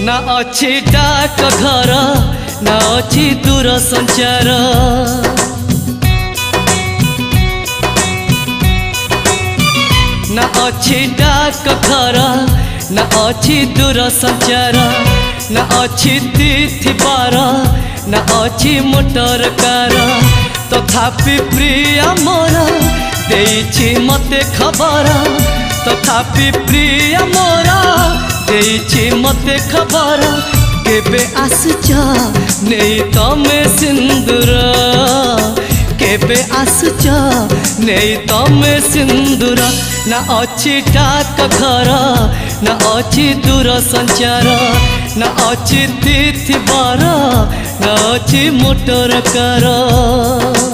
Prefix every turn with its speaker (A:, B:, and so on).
A: ना अच्छी डाक घर ना अच्छी दूर संचार ना अच्छी डाक घर ना अच्छी दूर संचार ना अच्छी तिथि बार ना अच्छी मोटर कार तथापि प्रिय मोर देइछि मते खबर तथापि प्रिय मोर देइछि मते खबर केबे आसुच नेई तमे सिंदूर केबे आसुच नेई तमे सिंदूर ना अच्छी डाक घर ना अच्छी दूर संचार ना अच्छी तिथि बार ना अच्छी मोटर कार।